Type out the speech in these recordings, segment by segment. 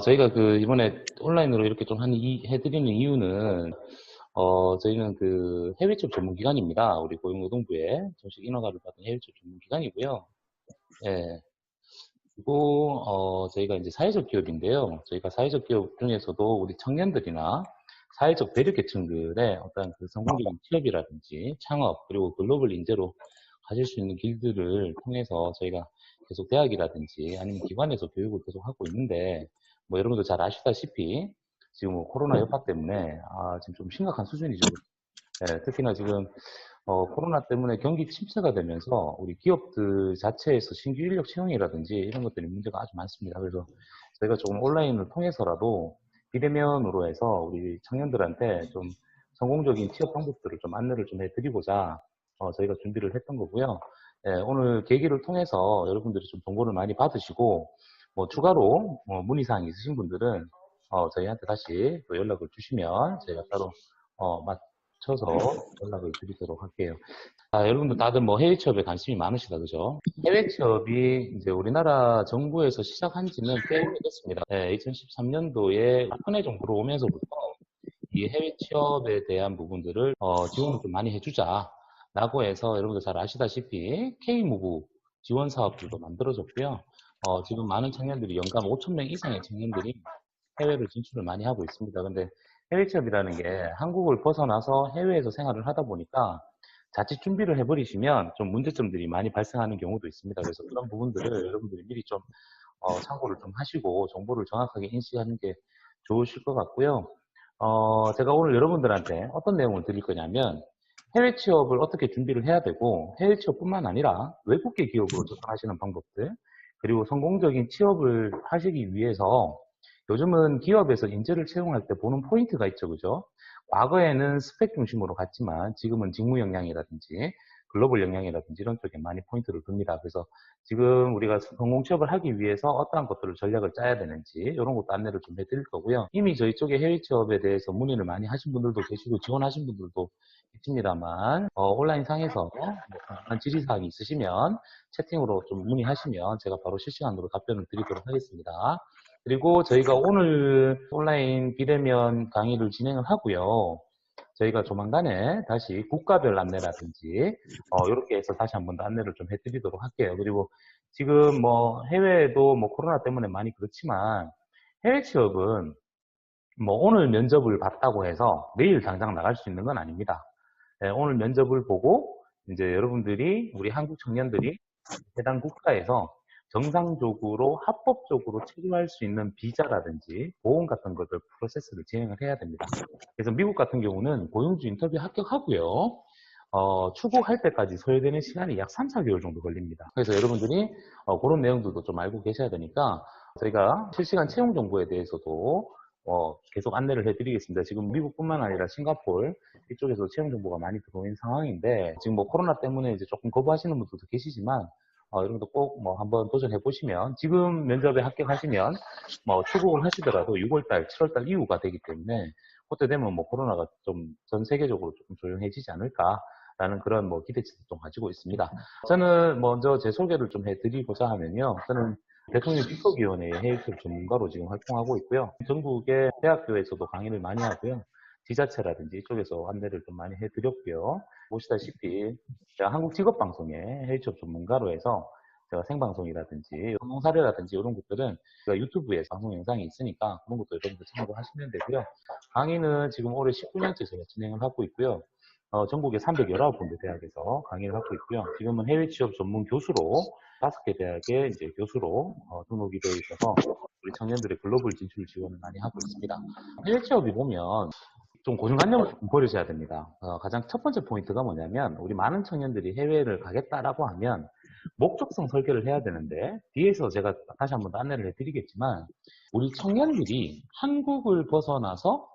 저희가 이번에 온라인으로 이렇게 좀 해드리는 이유는, 저희는 해외 취업 전문 기관입니다. 우리 고용노동부에 정식 인허가를 받은 해외 취업 전문 기관이고요. 예. 그리고, 저희가 이제 사회적 기업인데요. 저희가 사회적 기업 중에서도 우리 청년들이나 사회적 배려 계층들의 어떤 성공적인 취업이라든지 창업, 그리고 글로벌 인재로 가질 수 있는 길들을 통해서 저희가 계속 대학이라든지 아니면 기관에서 교육을 계속 하고 있는데, 뭐 여러분도 잘 아시다시피 지금 뭐 코로나 여파 때문에 지금 좀 심각한 수준이죠. 예, 특히나 지금 코로나 때문에 경기 침체가 되면서 우리 기업들 자체에서 신규 인력 채용이라든지 이런 것들이 문제가 아주 많습니다. 그래서 저희가 조금 온라인을 통해서라도 비대면으로 해서 우리 청년들한테 좀 성공적인 취업 방법들을 좀 안내를 좀 해드리고자 저희가 준비를 했던 거고요. 예, 오늘 계기를 통해서 여러분들이 좀 정보를 많이 받으시고 뭐 추가로 문의사항이 있으신 분들은 저희한테 다시 또 연락을 주시면 저희가 따로 맞춰서 연락을 드리도록 할게요. 여러분들 다들 뭐 해외 취업에 관심이 많으시다, 그죠? 해외 취업이 이제 우리나라 정부에서 시작한 지는 꽤 오래됐습니다. 네, 2013년도에 국내 정부로 오면서부터 이 해외 취업에 대한 부분들을 지원을 좀 많이 해주자라고 해서 여러분들 잘 아시다시피 K무브 지원 사업들도 만들어졌고요. 지금 많은 청년들이 연간 5천 명 이상의 청년들이 해외를 진출을 많이 하고 있습니다. 근데 해외 취업이라는 게 한국을 벗어나서 해외에서 생활을 하다 보니까 자칫 준비를 해버리시면 좀 문제점들이 많이 발생하는 경우도 있습니다. 그래서 그런 부분들을 여러분들이 미리 좀 참고를 좀 하시고 정보를 정확하게 인식하는 게 좋으실 것 같고요. 제가 오늘 여러분들한테 어떤 내용을 드릴 거냐면 해외 취업을 어떻게 준비를 해야 되고 해외 취업뿐만 아니라 외국계 기업으로 접근하시는 방법들 그리고 성공적인 취업을 하시기 위해서 요즘은 기업에서 인재를 채용할 때 보는 포인트가 있죠, 그죠? 과거에는 스펙 중심으로 갔지만 지금은 직무 역량이라든지 글로벌 역량이라든지 이런 쪽에 많이 포인트를 둡니다. 그래서 지금 우리가 성공 취업을 하기 위해서 어떠한 것들을 전략을 짜야 되는지 이런 것도 안내를 좀 해드릴 거고요. 이미 저희 쪽에 해외 취업에 대해서 문의를 많이 하신 분들도 계시고 지원하신 분들도 있습니다만 온라인 상에서 뭐 궁금한 질의사항이 있으시면 채팅으로 좀 문의하시면 제가 바로 실시간으로 답변을 드리도록 하겠습니다. 그리고 저희가 오늘 온라인 비대면 강의를 진행을 하고요. 저희가 조만간에 다시 국가별 안내라든지 이렇게 해서 다시 한 번 더 안내를 좀 해드리도록 할게요. 그리고 지금 뭐 해외에도 뭐 코로나 때문에 많이 그렇지만 해외 취업은 뭐 오늘 면접을 봤다고 해서 내일 당장 나갈 수 있는 건 아닙니다. 네, 오늘 면접을 보고 이제 여러분들이 우리 한국 청년들이 해당 국가에서 정상적으로 합법적으로 체류할 수 있는 비자라든지 보험 같은 것들 프로세스를 진행을 해야 됩니다. 그래서 미국 같은 경우는 고용주 인터뷰 합격하고요. 출국할 때까지 소요되는 시간이 약 3, 4개월 정도 걸립니다. 그래서 여러분들이 그런 내용들도 좀 알고 계셔야 되니까 저희가 실시간 채용 정보에 대해서도 계속 안내를 해드리겠습니다. 지금 미국뿐만 아니라 싱가포르 이쪽에서 채용 정보가 많이 들어오는 상황인데 지금 뭐 코로나 때문에 이제 조금 거부하시는 분들도 계시지만 여러분도 꼭 뭐 한번 도전해 보시면 지금 면접에 합격하시면 뭐 출국을 하시더라도 6월달, 7월달 이후가 되기 때문에 그때 되면 뭐 코로나가 좀 전 세계적으로 조금 조용해지지 않을까라는 그런 뭐 기대치도 좀 가지고 있습니다. 저는 먼저 제 소개를 좀 해드리고자 하면요. 저는 대통령 비서위원회의 해외취업 전문가로 지금 활동하고 있고요. 전국의 대학교에서도 강의를 많이 하고요. 지자체라든지 이쪽에서 안내를 좀 많이 해드렸고요. 보시다시피 제가 한국직업방송의 해외취업 전문가로 해서 제가 생방송이라든지 성공 사례라든지 이런 것들은 제가 유튜브에 방송 영상이 있으니까 그런 것도 여러분들 참고하시면 되고요. 강의는 지금 올해 19년째 제가 진행을 하고 있고요. 전국의 319군데 대학에서 강의를 하고 있고요. 지금은 해외 취업 전문 교수로 5개 대학의 이제 교수로 등록이 되어 있어서 우리 청년들의 글로벌 진출 지원을 많이 하고 있습니다. 해외 취업이 보면 좀 고정관념을 좀 버리셔야 됩니다. 가장 첫 번째 포인트가 뭐냐면 우리 많은 청년들이 해외를 가겠다라고 하면 목적성 설계를 해야 되는데 뒤에서 제가 다시 한번 더 안내를 해드리겠지만 우리 청년들이 한국을 벗어나서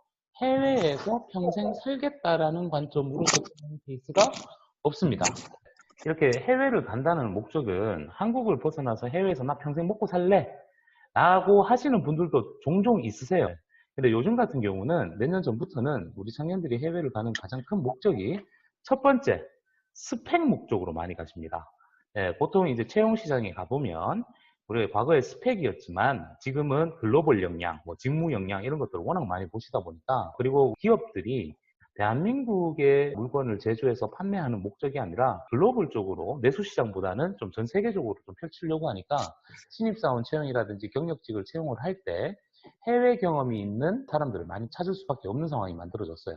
해외에서 평생 살겠다라는 관점으로 접근하는 케이스가 없습니다. 이렇게 해외를 간다는 목적은 한국을 벗어나서 해외에서 나 평생 먹고 살래 라고 하시는 분들도 종종 있으세요. 근데 요즘 같은 경우는 몇 년 전부터는 우리 청년들이 해외를 가는 가장 큰 목적이 첫 번째, 스펙 목적으로 많이 가십니다. 보통 이제 채용 시장에 가보면 우리 과거에 스펙이었지만 지금은 글로벌 역량, 뭐 직무 역량 이런 것들을 워낙 많이 보시다 보니까 그리고 기업들이 대한민국의 물건을 제조해서 판매하는 목적이 아니라 글로벌 쪽으로 내수시장보다는 좀 전 세계적으로 좀 펼치려고 하니까 신입사원 채용이라든지 경력직을 채용을 할 때 해외 경험이 있는 사람들을 많이 찾을 수밖에 없는 상황이 만들어졌어요.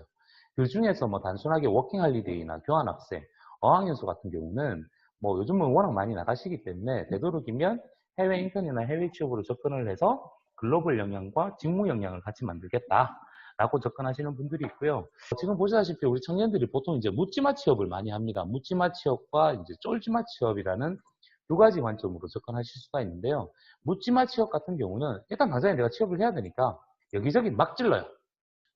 그 중에서 뭐 단순하게 워킹할리데이나 교환학생, 어학연수 같은 경우는 뭐 요즘은 워낙 많이 나가시기 때문에 되도록이면 해외 인턴이나 해외 취업으로 접근을 해서 글로벌 역량과 직무 역량을 같이 만들겠다라고 접근하시는 분들이 있고요. 지금 보시다시피 우리 청년들이 보통 이제 묻지마 취업을 많이 합니다. 묻지마 취업과 이제 쫄지마 취업이라는 두 가지 관점으로 접근하실 수가 있는데요. 묻지마 취업 같은 경우는 일단 당장에 내가 취업을 해야 되니까 여기저기 막 찔러요.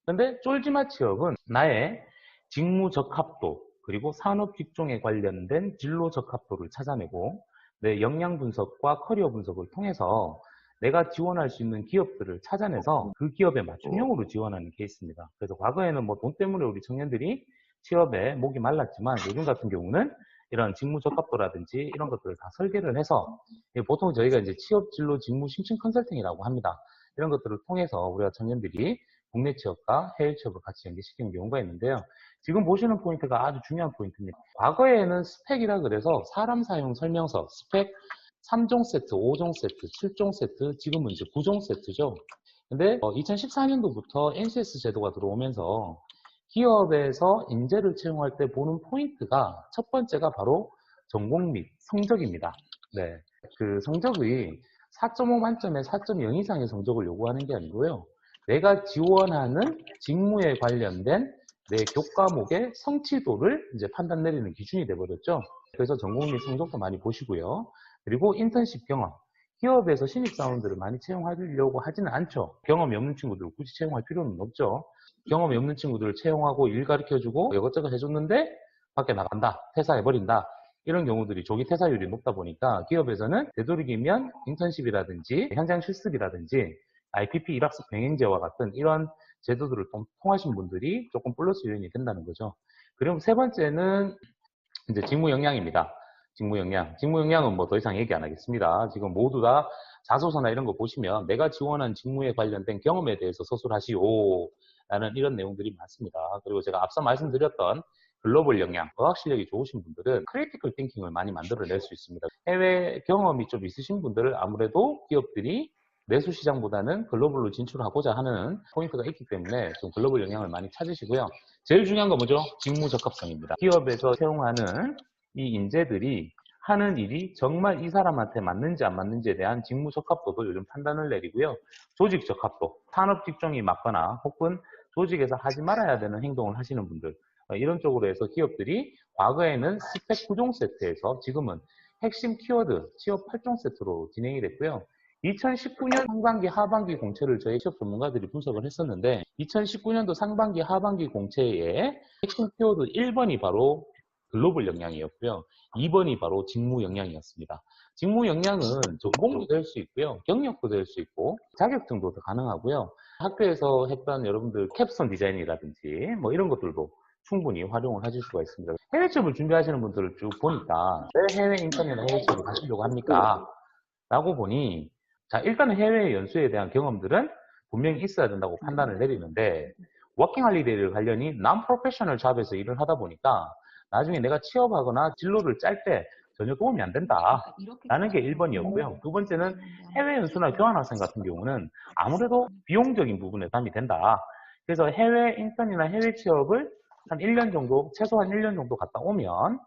근데 쫄지마 취업은 나의 직무 적합도 그리고 산업 직종에 관련된 진로 적합도를 찾아내고 내 역량 분석과 커리어 분석을 통해서 내가 지원할 수 있는 기업들을 찾아내서 그 기업에 맞춤형으로 지원하는 케이스입니다. 그래서 과거에는 뭐 돈 때문에 우리 청년들이 취업에 목이 말랐지만 요즘 같은 경우는 이런 직무 적합도라든지 이런 것들을 다 설계를 해서 보통 저희가 이제 취업 진로 직무 심층 컨설팅이라고 합니다. 이런 것들을 통해서 우리가 청년들이 국내 취업과 해외 취업을 같이 연계시키는 경우가 있는데요. 지금 보시는 포인트가 아주 중요한 포인트입니다. 과거에는 스펙이라 그래서 사람 사용 설명서, 스펙 3종 세트, 5종 세트, 7종 세트, 지금은 이제 9종 세트죠. 근데 2014년도부터 NCS 제도가 들어오면서 기업에서 인재를 채용할 때 보는 포인트가 첫 번째가 바로 전공 및 성적입니다. 네, 그 성적이 4.5 만점에 4.0 이상의 성적을 요구하는 게 아니고요. 내가 지원하는 직무에 관련된 내 교과목의 성취도를 이제 판단 내리는 기준이 돼버렸죠. 그래서 전공 및 성적도 많이 보시고요. 그리고 인턴십 경험. 기업에서 신입사원들을 많이 채용하려고 하지는 않죠. 경험이 없는 친구들을 굳이 채용할 필요는 없죠. 경험이 없는 친구들을 채용하고 일 가르쳐주고 이것저것 해줬는데 밖에 나간다. 퇴사해버린다. 이런 경우들이 조기 퇴사율이 높다 보니까 기업에서는 되도록이면 인턴십이라든지 현장 실습이라든지 IPP 일학습 병행제와 같은 이런 제도들을 통하신 분들이 조금 플러스 요인이 된다는 거죠. 그리고 세 번째는 이제 직무 역량입니다. 직무 역량. 직무 역량은 뭐 더 이상 얘기 안 하겠습니다. 지금 모두 다 자소서나 이런 거 보시면 내가 지원한 직무에 관련된 경험에 대해서 서술하시오. 라는 이런 내용들이 많습니다. 그리고 제가 앞서 말씀드렸던 글로벌 역량, 어학 실력이 좋으신 분들은 크리티컬 띵킹을 많이 만들어낼 수 있습니다. 해외 경험이 좀 있으신 분들은 아무래도 기업들이 내수 시장보다는 글로벌로 진출하고자 하는 포인트가 있기 때문에 좀 글로벌 역량을 많이 찾으시고요. 제일 중요한 건 뭐죠? 직무 적합성입니다. 기업에서 채용하는 이 인재들이 하는 일이 정말 이 사람한테 맞는지 안 맞는지에 대한 직무 적합도도 요즘 판단을 내리고요. 조직 적합도, 산업 직종이 맞거나 혹은 조직에서 하지 말아야 되는 행동을 하시는 분들, 이런 쪽으로 해서 기업들이 과거에는 스펙 9종 세트에서 지금은 핵심 키워드 취업 8종 세트로 진행이 됐고요. 2019년 상반기, 하반기 공채를 저희 취업 전문가들이 분석을 했었는데 2019년도 상반기, 하반기 공채의 핵심 키워드 1번이 바로 글로벌 역량이었고요. 2번이 바로 직무 역량이었습니다. 직무 역량은 전공도 될 수 있고요. 경력도 될 수 있고 자격증도 가능하고요. 학교에서 했던 여러분들 캡스톤 디자인이라든지 뭐 이런 것들도 충분히 활용을 하실 수가 있습니다. 해외 취업을 준비하시는 분들을 쭉 보니까 왜 해외 인턴이나 해외 취업을 가시려고 합니까? 라고 보니 자 일단은 해외 연수에 대한 경험들은 분명히 있어야 된다고 판단을 내리는데 워킹 할리데이를 관련이 난 프로페셔널 잡에서 일을 하다 보니까 나중에 내가 취업하거나 진로를 짤 때 전혀 도움이 안 된다라는 게 1번이었고요. 두 번째는 해외 연수나 교환학생 같은 경우는 아무래도 비용적인 부분에 부담이 된다. 그래서 해외 인턴이나 해외 취업을 한 1년 정도, 최소한 1년 정도 갔다 오면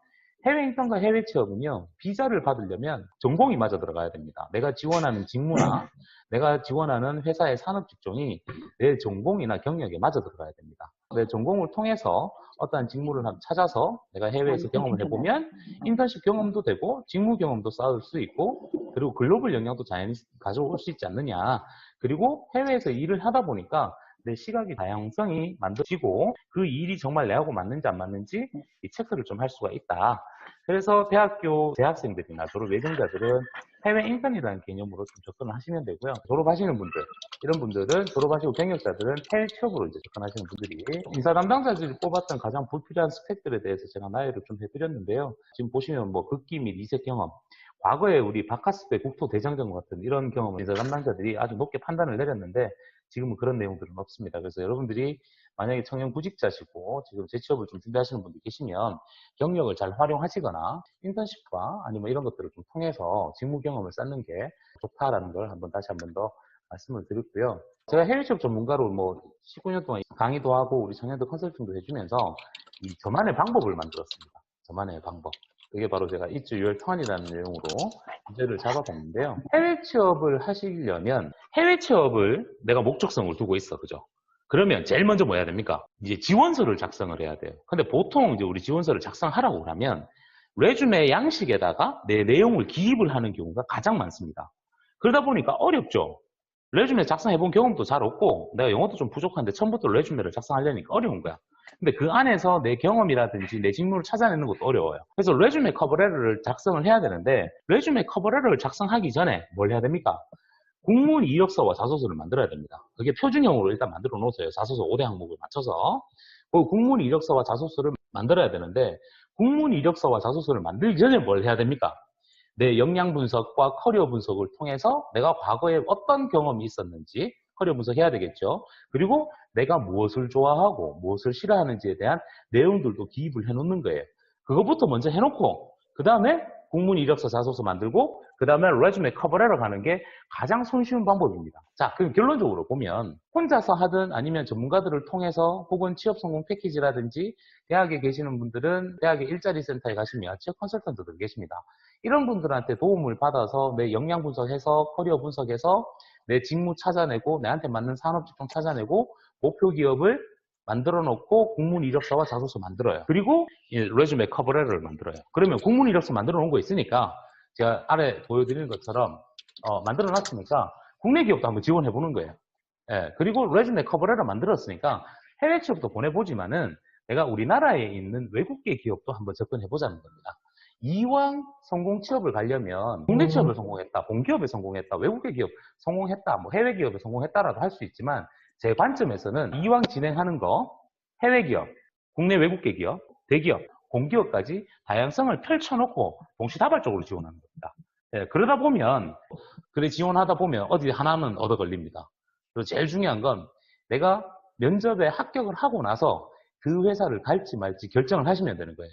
해외 인턴과 해외 취업은요, 비자를 받으려면 전공이 맞아 들어가야 됩니다. 내가 지원하는 직무나 내가 지원하는 회사의 산업 직종이 내 전공이나 경력에 맞아 들어가야 됩니다. 내 전공을 통해서 어떠한 직무를 찾아서 내가 해외에서 경험을 해보면 인턴십 경험도 되고 직무 경험도 쌓을 수 있고 그리고 글로벌 역량도 자연히 가져올 수 있지 않느냐. 그리고 해외에서 일을 하다 보니까 내 시각의 다양성이 만들어지고 그 일이 정말 내하고 맞는지 안 맞는지 이 체크를 좀 할 수가 있다. 그래서 대학교 재학생들이나 졸업 예정자들은 해외 인턴이라는 개념으로 좀 접근을 하시면 되고요. 졸업하시는 분들, 이런 분들은 졸업하시고 경력자들은 해외 취업으로 이제 접근하시는 분들이 인사 담당자들이 뽑았던 가장 불필요한 스펙들에 대해서 제가 나열을 좀 해드렸는데요. 지금 보시면 뭐 극기 및 이색 경험, 과거에 우리 바카스페 국토대장정 같은 이런 경험을 비자 담당자들이 아주 높게 판단을 내렸는데 지금은 그런 내용들은 없습니다. 그래서 여러분들이 만약에 청년 구직자시고 지금 재취업을 좀 준비하시는 분들 계시면 경력을 잘 활용하시거나 인턴십과 아니면 이런 것들을 좀 통해서 직무 경험을 쌓는 게 좋다라는 걸 다시 한 번 더 말씀을 드렸고요. 제가 해외 취업 전문가로 뭐 19년 동안 강의도 하고 우리 청년들 컨설팅도 해주면서 이 저만의 방법을 만들었습니다. 저만의 방법. 그게 바로 제가 It's Your Turn이라는 내용으로 주제를 잡아봤는데요. 해외 취업을 하시려면 해외 취업을 내가 목적성을 두고 있어. 그죠? 그러면 제일 먼저 뭐 해야 됩니까? 이제 지원서를 작성을 해야 돼요. 근데 보통 이제 우리 지원서를 작성하라고 하면 레주메 양식에다가 내 내용을 기입을 하는 경우가 가장 많습니다. 그러다 보니까 어렵죠. 레주메 작성해본 경험도 잘 없고 내가 영어도 좀 부족한데 처음부터 레주메를 작성하려니까 어려운 거야. 근데 그 안에서 내 경험이라든지 내 직무를 찾아내는 것도 어려워요. 그래서 레주메 커버레터를 작성을 해야 되는데 레주메 커버레터를 작성하기 전에 뭘 해야 됩니까? 공무원 이력서와 자소서를 만들어야 됩니다. 그게 표준형으로 일단 만들어 놓으세요. 자소서 5대 항목을 맞춰서. 그 공무원 이력서와 자소서를 만들어야 되는데 공무원 이력서와 자소서를 만들기 전에 뭘 해야 됩니까? 내 역량 분석과 커리어 분석을 통해서 내가 과거에 어떤 경험이 있었는지 커리어 분석해야 되겠죠. 그리고 내가 무엇을 좋아하고 무엇을 싫어하는지에 대한 내용들도 기입을 해놓는 거예요. 그것부터 먼저 해놓고 그 다음에 공문 이력서 자소서 만들고 그 다음에 레주메 커버레터 가는 게 가장 손쉬운 방법입니다. 자, 그럼 결론적으로 보면 혼자서 하든 아니면 전문가들을 통해서 혹은 취업 성공 패키지라든지 대학에 계시는 분들은 대학의 일자리 센터에 가시면 취업 컨설턴트들 계십니다. 이런 분들한테 도움을 받아서 내 역량 분석해서 커리어 분석해서 내 직무 찾아내고 내한테 맞는 산업 직종 찾아내고 목표 기업을 만들어 놓고 공문 이력서와 자소서 만들어요. 그리고 레주메 커버레터를 만들어요. 그러면 공문 이력서 만들어 놓은 거 있으니까 제가 아래 보여드리는 것처럼 만들어 놨으니까 국내 기업도 한번 지원해 보는 거예요. 예, 그리고 레주메 커버레터 만들었으니까 해외 취업도 보내보지만은 내가 우리나라에 있는 외국계 기업도 한번 접근해 보자는 겁니다. 이왕 성공 취업을 가려면 국내 취업을 성공했다, 본기업에 성공했다, 외국계 기업 성공했다, 뭐 해외 기업에 성공했다라도 할 수 있지만 제 관점에서는 이왕 진행하는 거 해외 기업, 국내 외국계 기업, 대기업, 공기업까지 다양성을 펼쳐놓고 동시다발적으로 지원하는 겁니다. 예, 그러다 보면 그래 지원하다 보면 어디 하나는 얻어 걸립니다. 그리고 제일 중요한 건 내가 면접에 합격을 하고 나서 그 회사를 갈지 말지 결정을 하시면 되는 거예요.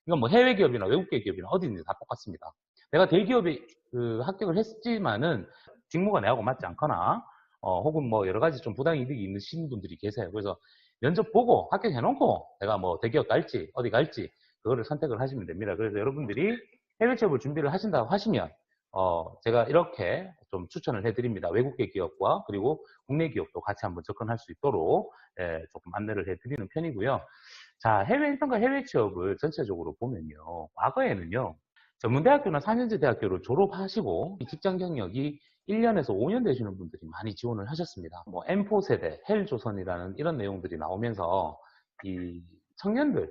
이건 뭐 해외 기업이나 외국계 기업이나 어디든지 다 똑같습니다. 내가 대기업에 합격을 했지만은 직무가 내하고 맞지 않거나 혹은 뭐 여러 가지 좀 부당이득이 있으신 분들이 계세요. 그래서 면접 보고 합격해놓고 내가 뭐 대기업 갈지 어디 갈지 그거를 선택을 하시면 됩니다. 그래서 여러분들이 해외 취업을 준비를 하신다고 하시면 제가 이렇게 좀 추천을 해드립니다. 외국계 기업과 그리고 국내 기업도 같이 한번 접근할 수 있도록 조금 안내를 해드리는 편이고요. 자, 해외 인턴과 해외 취업을 전체적으로 보면요. 과거에는요. 전문대학교나 4년제 대학교를 졸업하시고 직장 경력이 1년에서 5년 되시는 분들이 많이 지원을 하셨습니다. 뭐 M4 세대, 헬조선이라는 이런 내용들이 나오면서 이 청년들,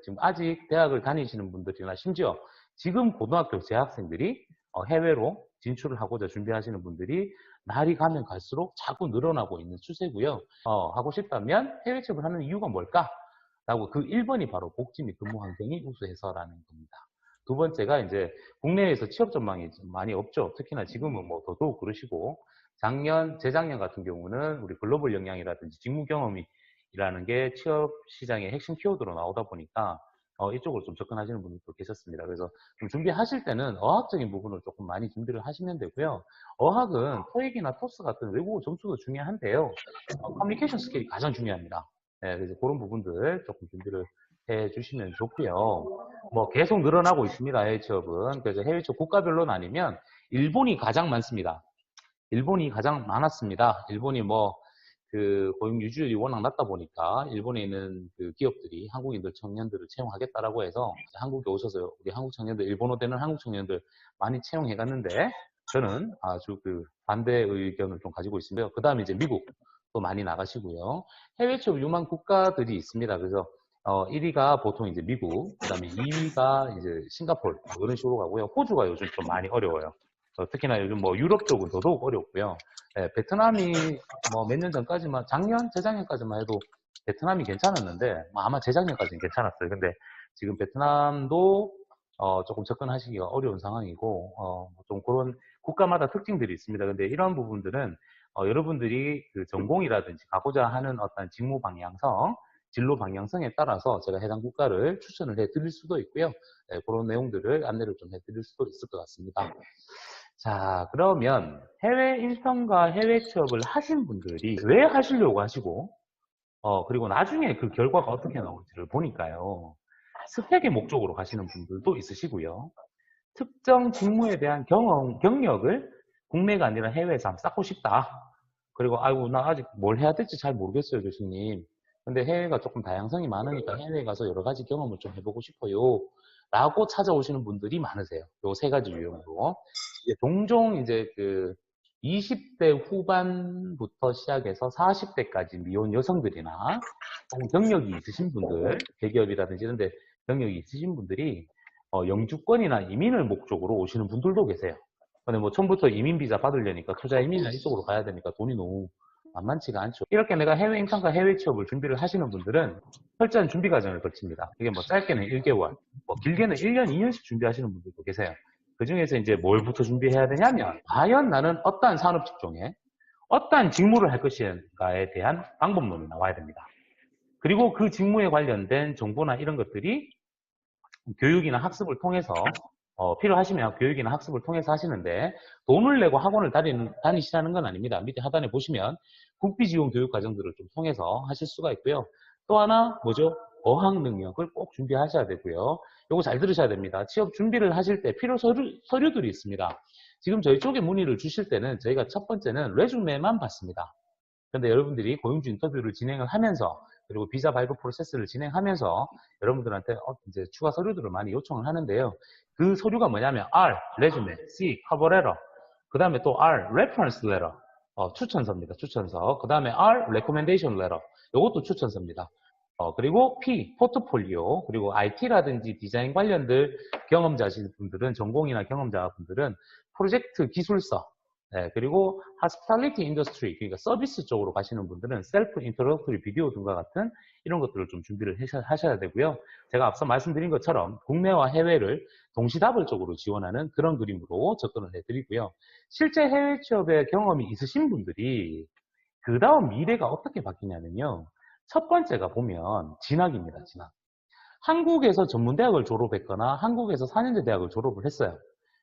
지금 아직 대학을 다니시는 분들이나 심지어 지금 고등학교 재학생들이 해외로 진출을 하고자 준비하시는 분들이 날이 가면 갈수록 자꾸 늘어나고 있는 추세고요. 하고 싶다면 해외 취업을 하는 이유가 뭘까? 라고 그 1번이 바로 복지 및 근무 환경이 우수해서라는 겁니다. 두 번째가 이제 국내에서 취업 전망이 많이 없죠. 특히나 지금은 뭐 더더욱 그러시고 재작년 같은 경우는 우리 글로벌 역량이라든지 직무 경험이라는 게 취업 시장의 핵심 키워드로 나오다 보니까 이쪽으로 좀 접근하시는 분들도 계셨습니다. 그래서 좀 준비하실 때는 어학적인 부분을 조금 많이 준비를 하시면 되고요. 어학은 토익이나 토스 같은 외국어 점수도 중요한데요. 커뮤니케이션 스킬이 가장 중요합니다. 네, 그래서 그런 부분들 조금 준비를 해 주시면 좋고요. 뭐 계속 늘어나고 있습니다. 해외 취업은. 그래서 해외 취업 국가별로 나뉘면 일본이 가장 많습니다. 일본이 가장 많았습니다. 일본이 뭐 그 고용 유지율이 워낙 낮다 보니까 일본에 있는 그 기업들이 한국인들 청년들을 채용하겠다라고 해서 한국에 오셔서 우리 한국 청년들 일본어 되는 한국 청년들 많이 채용해 갔는데 저는 아주 그 반대 의견을 좀 가지고 있습니다. 그 다음에 이제 미국도 많이 나가시고요. 해외 취업 유망 국가들이 있습니다. 그래서 1위가 보통 이제 미국, 그 다음에 2위가 이제 싱가포르 뭐 이런 식으로 가고요. 호주가 요즘 좀 많이 어려워요. 특히나 요즘 뭐 유럽 쪽은 더더욱 어렵고요. 베트남이 뭐 몇 년 전까지만 재작년까지만 해도 베트남이 괜찮았는데 아마 재작년까지는 괜찮았어요. 근데 지금 베트남도 조금 접근하시기가 어려운 상황이고, 좀 그런 국가마다 특징들이 있습니다. 근데 이런 부분들은 여러분들이 그 전공이라든지 가고자 하는 어떤 직무 방향성, 진로 방향성에 따라서 제가 해당 국가를 추천을 해드릴 수도 있고요. 네, 그런 내용들을 안내를 좀 해드릴 수도 있을 것 같습니다. 자, 그러면 해외 인턴과 해외 취업을 하신 분들이 왜 하시려고 하시고, 그리고 나중에 그 결과가 어떻게 나올지를 보니까요. 스펙의 목적으로 가시는 분들도 있으시고요. 특정 직무에 대한 경력을 국내가 아니라 해외에서 한번 쌓고 싶다. 그리고 아이고 나 아직 뭘 해야 될지 잘 모르겠어요, 교수님. 근데 해외가 조금 다양성이 많으니까 해외에 가서 여러 가지 경험을 좀 해보고 싶어요. 라고 찾아오시는 분들이 많으세요. 요 세 가지 유형으로. 종종 이제 그 20대 후반부터 시작해서 40대까지 미혼 여성들이나 경력이 있으신 분들, 대기업이라든지 이런 데 경력이 있으신 분들이 영주권이나 이민을 목적으로 오시는 분들도 계세요. 근데 뭐 처음부터 이민 비자 받으려니까 투자 이민이나 이쪽으로 가야 되니까 돈이 너무 만만치가 않죠. 이렇게 내가 해외 인턴과 해외 취업을 준비를 하시는 분들은 철저한 준비 과정을 거칩니다. 이게 뭐 짧게는 1개월, 뭐 길게는 1년, 2년씩 준비하시는 분들도 계세요. 그 중에서 이제 뭘부터 준비해야 되냐면, 과연 나는 어떠한 산업 직종에 어떠한 직무를 할 것인가에 대한 방법론이 나와야 됩니다. 그리고 그 직무에 관련된 정보나 이런 것들이 교육이나 학습을 통해서 필요하시면 교육이나 학습을 통해서 하시는데 돈을 내고 학원을 다니시라는 건 아닙니다. 밑에 하단에 보시면 국비지원 교육 과정들을 좀 통해서 하실 수가 있고요. 또 하나 뭐죠? 어학 능력을 꼭 준비하셔야 되고요. 요거 잘 들으셔야 됩니다. 취업 준비를 하실 때 필요 서류들이 있습니다. 지금 저희 쪽에 문의를 주실 때는 저희가 첫 번째는 레주메만 받습니다. 그런데 여러분들이 고용주 인터뷰를 진행을 하면서 그리고 비자 발급 프로세스를 진행하면서 여러분들한테 이제 추가 서류들을 많이 요청을 하는데요. 그 서류가 뭐냐면 R, 레주메, C, 커버 레터, 그 다음에 또 R, reference letter, 추천서입니다. 추천서. 그 다음에 R, recommendation letter, 이것도 추천서입니다. 그리고 P, 포트폴리오, 그리고 IT라든지 디자인 관련들 경험자신 분들은, 전공이나 경험자분들은 프로젝트 기술서, 네, 그리고 hospitality industry, 그러니까 서비스 쪽으로 가시는 분들은 셀프 인트로덕터리 비디오 등과 같은 이런 것들을 좀 준비를 하셔야 되고요. 제가 앞서 말씀드린 것처럼 국내와 해외를 동시다발적으로 지원하는 그런 그림으로 접근을 해드리고요. 실제 해외 취업에 경험이 있으신 분들이 그 다음 미래가 어떻게 바뀌냐면요. 첫 번째가 보면 진학입니다. 진학. 한국에서 전문대학을 졸업했거나 한국에서 4년제 대학을 졸업을 했어요.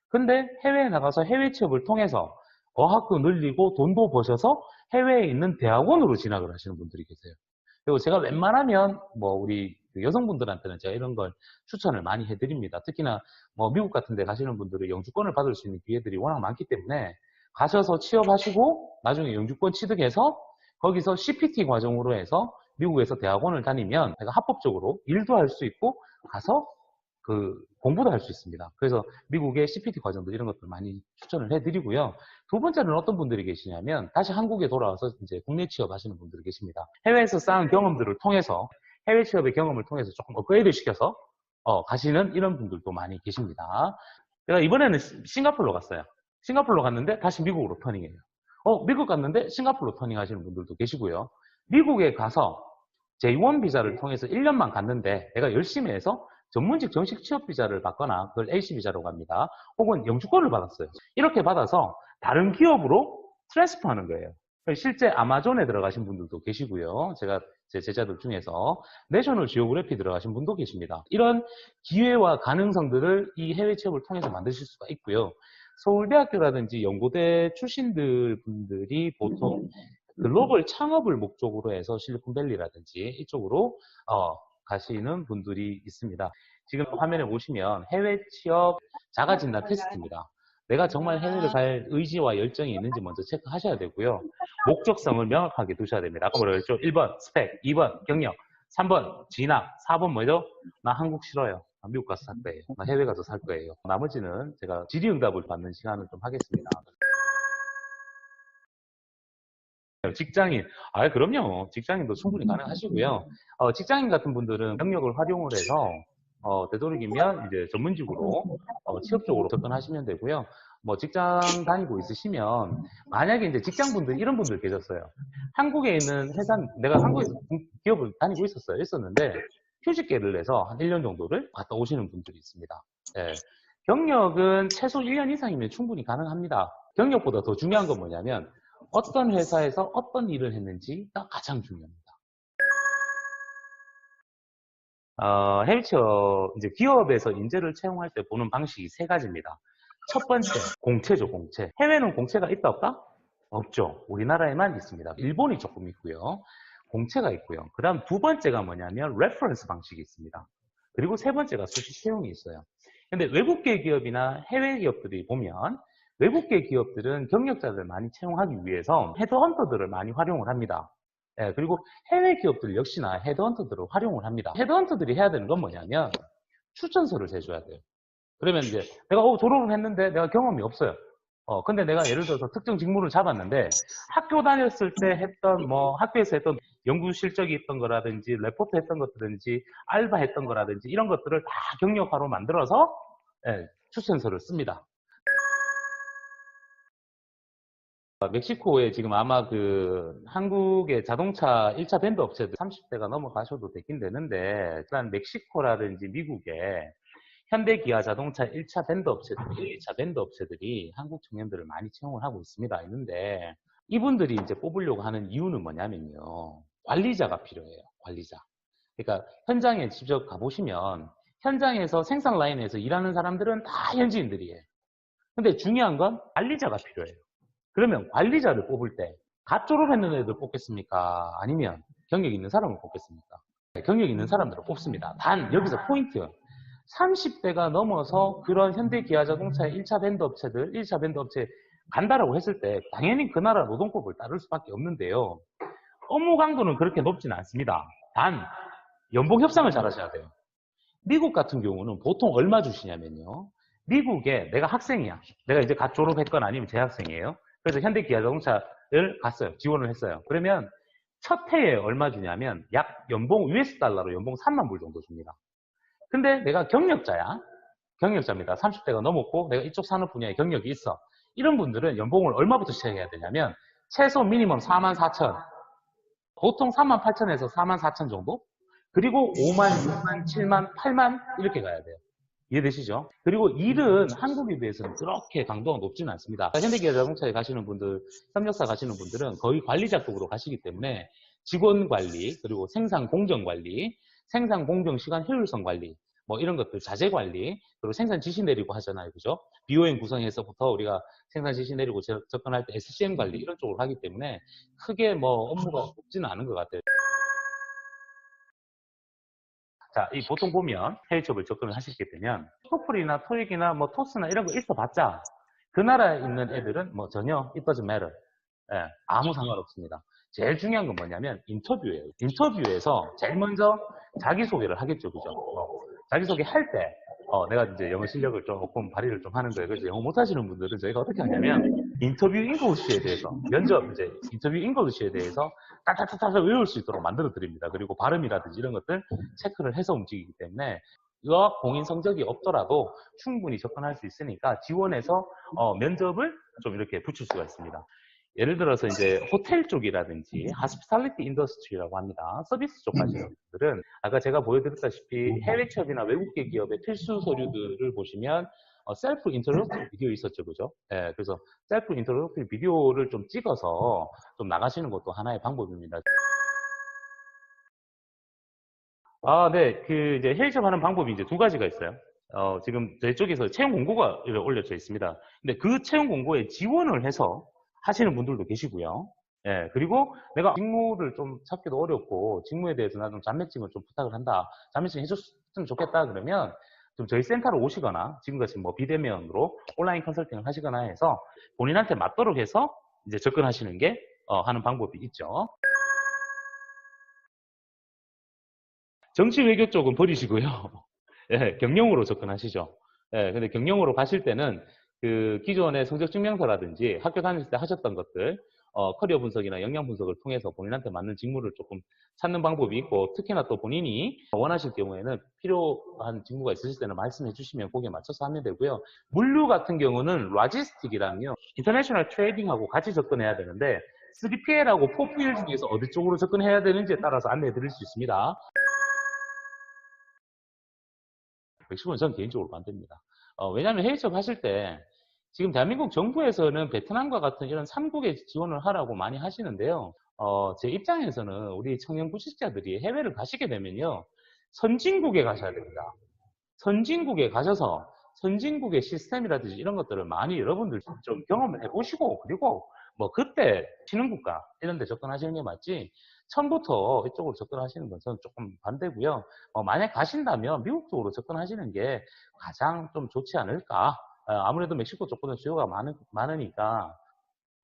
근데 해외에 나가서 해외 취업을 통해서 어학도 늘리고 돈도 버셔서 해외에 있는 대학원으로 진학을 하시는 분들이 계세요. 그리고 제가 웬만하면 뭐 우리 여성분들한테는 제가 이런 걸 추천을 많이 해드립니다. 특히나 뭐 미국 같은 데 가시는 분들은 영주권을 받을 수 있는 기회들이 워낙 많기 때문에 가셔서 취업하시고 나중에 영주권 취득해서 거기서 CPT 과정으로 해서 미국에서 대학원을 다니면 내가 합법적으로 일도 할 수 있고 가서 그 공부도 할 수 있습니다. 그래서 미국의 CPT 과정들 이런 것들 많이 추천을 해드리고요. 두 번째는 어떤 분들이 계시냐면 다시 한국에 돌아와서 이제 국내 취업하시는 분들이 계십니다. 해외에서 쌓은 경험들을 통해서 해외 취업의 경험을 통해서 조금 업그레이드 시켜서 가시는 이런 분들도 많이 계십니다. 제가 이번에는 싱가포르로 갔어요. 싱가포르로 갔는데 다시 미국으로 터닝해요. 미국 갔는데 싱가포르로 터닝 하시는 분들도 계시고요. 미국에 가서 J1 비자를 통해서 1년만 갔는데 내가 열심히 해서 전문직 정식 취업 비자를 받거나 그걸 AC 비자라고 합니다. 혹은 영주권을 받았어요. 이렇게 받아서 다른 기업으로 트랜스퍼 하는 거예요. 실제 아마존에 들어가신 분들도 계시고요. 제가 제 제자들 중에서 내셔널 지오그래피 들어가신 분도 계십니다. 이런 기회와 가능성들을 이 해외 취업을 통해서 만드실 수가 있고요. 서울대학교라든지 연고대 출신들 분들이 보통 글로벌 창업을 목적으로 해서 실리콘밸리라든지 이쪽으로 가시는 분들이 있습니다. 지금 화면에 보시면 해외 취업 자가진단 테스트입니다. 내가 정말 해외를 갈 의지와 열정이 있는지 먼저 체크하셔야 되고요. 목적성을 명확하게 두셔야 됩니다. 아까 뭐라고 했죠? 1번 스펙, 2번 경력, 3번 진학, 4번 뭐죠? 나 한국 싫어요. 나 미국 가서 살 거예요. 나 해외 가서 살 거예요. 나머지는 제가 질의응답을 받는 시간을 좀 하겠습니다. 직장인, 그럼요. 직장인도 충분히 가능하시고요. 직장인 같은 분들은 경력을 활용을 해서, 되도록이면 이제 전문직으로, 취업 쪽으로 접근하시면 되고요. 뭐 직장 다니고 있으시면, 만약에 이제 직장분들, 이런 분들 계셨어요. 한국에 있는 회사, 내가 한국에서 기업을 다니고 있었는데, 휴직계를 내서 한 1년 정도를 갔다 오시는 분들이 있습니다. 예. 경력은 최소 1년 이상이면 충분히 가능합니다. 경력보다 더 중요한 건 뭐냐면 어떤 회사에서 어떤 일을 했는지가 가장 중요합니다. 해외 이제 기업에서 인재를 채용할 때 보는 방식이 세 가지입니다. 첫 번째, 공채죠, 공채. 해외는 공채가 있다, 없다? 없죠. 우리나라에만 있습니다. 일본이 조금 있고요. 공채가 있고요. 그 다음 두 번째가 뭐냐면 레퍼런스 방식이 있습니다. 그리고 세 번째가 수시 채용이 있어요. 근데 외국계 기업이나 해외 기업들이 보면 외국계 기업들은 경력자들 많이 채용하기 위해서 헤드헌터들을 많이 활용을 합니다. 예, 그리고 해외 기업들 역시나 헤드헌터들을 활용을 합니다. 헤드헌터들이 해야 되는 건 뭐냐면 추천서를 제줘야 돼요. 그러면 이제 내가 졸업을 했는데 내가 경험이 없어요. 근데 내가 예를 들어서 특정 직무를 잡았는데 학교 다녔을 때 했던 학교에서 했던 연구 실적이 있던 거라든지 레포트 했던 것들인지 알바 했던 거라든지 이런 것들을 다 경력화로 만들어서 추천서를 씁니다. 멕시코에 지금 아마 한국의 자동차 1차 밴드 업체들 30대가 넘어가셔도 되긴 되는데 일단 멕시코라든지 미국에 현대 기아 자동차 1차 밴드 업체들, 1차 밴드 업체들이 한국 청년들을 많이 채용을 하고 있는데 이분들이 이제 뽑으려고 하는 이유는 뭐냐면요. 관리자가 필요해요. 관리자. 그러니까 현장에 직접 가보시면 현장에서 생산 라인에서 일하는 사람들은 다 현지인들이에요. 근데 중요한 건 관리자가 필요해요. 그러면 관리자를 뽑을 때 갓 졸업했는 애들 뽑겠습니까? 아니면 경력 있는 사람을 뽑겠습니까? 경력 있는 사람들을 뽑습니다. 단 여기서 포인트. 30대가 넘어서 그런 현대기아자동차의 1차 밴드 업체들, 1차 밴드 업체 간다라고 했을 때 당연히 그 나라 노동법을 따를 수밖에 없는데요. 업무 강도는 그렇게 높지는 않습니다. 단 연봉 협상을 잘 하셔야 돼요. 미국 같은 경우는 보통 얼마 주시냐면요. 미국에 내가 학생이야. 내가 이제 갓 졸업했거나 아니면 재학생이에요. 그래서 현대기아자동차를 갔어요. 지원을 했어요. 그러면 첫 해에 얼마 주냐면 약 연봉 US 달러로 연봉 3만 불 정도 줍니다. 근데 내가 경력자야. 경력자입니다. 30대가 넘었고 내가 이쪽 산업 분야에 경력이 있어. 이런 분들은 연봉을 얼마부터 시작해야 되냐면 최소 미니멈 4만 4천. 보통 3만 8천에서 4만 4천 정도? 그리고 5만, 6만, 7만, 8만 이렇게 가야 돼요. 이해되시죠? 그리고 일은 한국에 비해서는 그렇게 강도가 높지는 않습니다. 현대기아자동차에 가시는 분들, 협력사 가시는 분들은 거의 관리자 쪽으로 가시기 때문에 직원 관리, 그리고 생산 공정 관리, 생산 공정 시간 효율성 관리, 이런 것들, 자재 관리, 그리고 생산 지시 내리고 하잖아요. 그죠? BOM 구성에서부터 우리가 생산 지시 내리고 접근할 때 SCM 관리 이런 쪽으로 하기 때문에 크게 업무가 높지는 않은 것 같아요. 자, 이 보통 보면 해외 취업을 접근을 하시게 되면 토플이나 토익이나 토스나 이런 거 있어봤자 그 나라에 있는 애들은 전혀 it doesn't matter. 예, 아무 상관없습니다. 제일 중요한 건 뭐냐면 인터뷰예요. 인터뷰에서 제일 먼저 자기소개를 하겠죠. 그죠? 자기소개 할 때 내가 이제 영어 실력을 조금 발휘를 좀 하는 거예요. 그래서 영어 못하시는 분들은 저희가 어떻게 하냐면 인터뷰 잉글리시에 대해서 면접 이제 인터뷰 잉글리시에 대해서 따따따따 외울 수 있도록 만들어 드립니다. 그리고 발음이라든지 이런 것들 체크를 해서 움직이기 때문에 유학 공인 성적이 없더라도 충분히 접근할 수 있으니까 지원해서 면접을 좀 이렇게 붙일 수가 있습니다. 예를 들어서 이제 호텔 쪽이라든지 hospitality industry라고 합니다. 서비스 쪽 가시는 분들은 아까 제가 보여드렸다시피 해외 취업이나 외국계 기업의 필수 서류들을 보시면 셀프 인터랙티브 비디오 있었죠, 그죠? 네, 그래서 셀프 인터랙티브 비디오를 좀 찍어서 좀 나가시는 것도 하나의 방법입니다. 네, 이제 해외 취업하는 방법이 이제 두 가지가 있어요. 지금 저희 쪽에서 채용 공고가 올려져 있습니다. 근데 그 채용 공고에 지원을 해서 하시는 분들도 계시고요. 예, 그리고 내가 직무를 좀 찾기도 어렵고 직무에 대해서 나 좀 자매칭을 좀 부탁을 한다. 자매칭 해줬으면 좋겠다 그러면 좀 저희 센터로 오시거나 지금같이 비대면으로 온라인 컨설팅을 하시거나 해서 본인한테 맞도록 해서 이제 접근하시는 게 하는 방법이 있죠. 정치 외교 쪽은 버리시고요. 예, 경영으로 접근하시죠. 예, 근데 경영으로 가실 때는 기존의 성적 증명서라든지 학교 다닐 때 하셨던 것들, 커리어 분석이나 역량 분석을 통해서 본인한테 맞는 직무를 조금 찾는 방법이 있고, 특히나 또 본인이 원하실 경우에는 필요한 직무가 있으실 때는 말씀해 주시면 거기에 맞춰서 하면 되고요. 물류 같은 경우는 로지스틱이랑요, 인터내셔널 트레이딩하고 같이 접근해야 되는데, 3PL하고 4PL 중에서 어디 쪽으로 접근해야 되는지에 따라서 안내해 드릴 수 있습니다. 멕시코는 저는 개인적으로 반대입니다. 왜냐하면 해외 취업 하실 때 지금 대한민국 정부에서는 베트남과 같은 이런 3국에 지원을 하라고 많이 하시는데요. 제 입장에서는 우리 청년 구직자들이 해외를 가시게 되면요. 선진국에 가셔야 됩니다. 선진국에 가셔서 선진국의 시스템이라든지 이런 것들을 많이 여러분들 좀 경험을 해보시고, 그리고 뭐 그때 신흥국가 이런 데 접근하시는 게 맞지, 처음부터 이쪽으로 접근하시는 건 저는 조금 반대고요. 만약 가신다면 미국 쪽으로 접근하시는 게 가장 좀 좋지 않을까. 아무래도 멕시코 쪽보다 수요가 많으니까.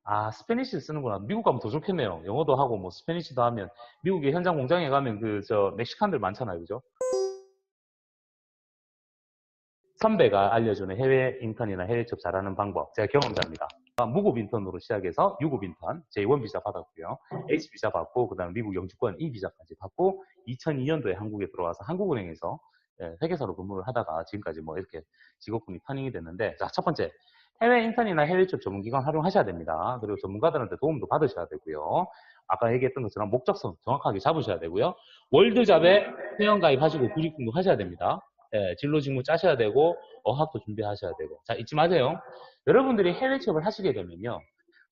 아, 스페니쉬 쓰는구나. 미국 가면 더 좋겠네요. 영어도 하고 뭐 스페니쉬도 하면. 미국의 현장 공장에 가면 멕시칸들 많잖아요. 그죠? 선배가 알려주는 해외 인턴이나 해외 취업 잘하는 방법, 제가 경험자입니다. 무급 인턴으로 시작해서 유급 인턴, J1 비자 받았고요. H 비자 받고, 그 다음에 미국 영주권 E 비자까지 받고, 2002년도에 한국에 들어와서 한국은행에서 회계사로 근무를 하다가 지금까지 뭐 이렇게 직업군이 터닝이 됐는데, 자, 첫 번째, 해외 인턴이나 해외 취업 전문기관 활용하셔야 됩니다. 그리고 전문가들한테 도움도 받으셔야 되고요. 아까 얘기했던 것처럼 목적성 정확하게 잡으셔야 되고요. 월드잡에 회원가입하시고 구직등록 하셔야 됩니다. 진로 직무 짜셔야 되고 어학도 준비하셔야 되고. 자, 잊지 마세요. 여러분들이 해외 취업을 하시게 되면요,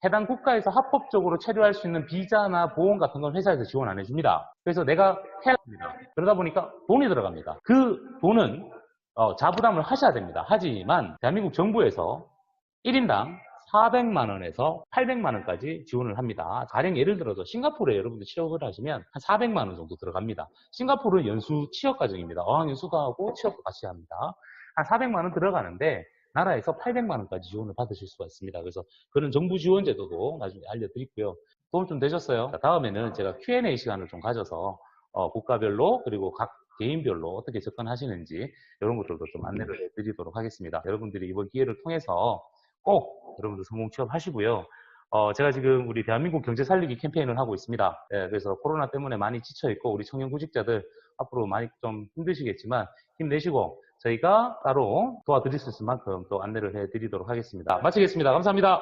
해당 국가에서 합법적으로 체류할 수 있는 비자나 보험 같은 건 회사에서 지원 안 해줍니다. 그래서 내가 해야 합니다. 그러다 보니까 돈이 들어갑니다. 그 돈은 자부담을 하셔야 됩니다. 하지만 대한민국 정부에서 1인당 400만 원에서 800만 원까지 지원을 합니다. 가령 예를 들어서 싱가포르에 여러분들 취업을 하시면 한 400만 원 정도 들어갑니다. 싱가포르는 연수 취업 과정입니다. 어학연수도 하고 취업도 같이 합니다. 한 400만 원 들어가는데 나라에서 800만 원까지 지원을 받으실 수가 있습니다. 그래서 그런 정부 지원 제도도 나중에 알려드릴고요. 도움 좀 되셨어요? 자, 다음에는 제가 Q&A 시간을 좀 가져서 국가별로 그리고 각 개인별로 어떻게 접근하시는지 이런 것들도 좀 안내를 해드리도록 하겠습니다. 여러분들이 이번 기회를 통해서 꼭 여러분들 성공 취업하시고요. 제가 지금 우리 대한민국 경제 살리기 캠페인을 하고 있습니다. 그래서 코로나 때문에 많이 지쳐있고 우리 청년 구직자들 앞으로 많이 좀 힘드시겠지만 힘내시고 저희가 따로 도와드릴 수 있을 만큼 또 안내를 해드리도록 하겠습니다. 마치겠습니다. 감사합니다.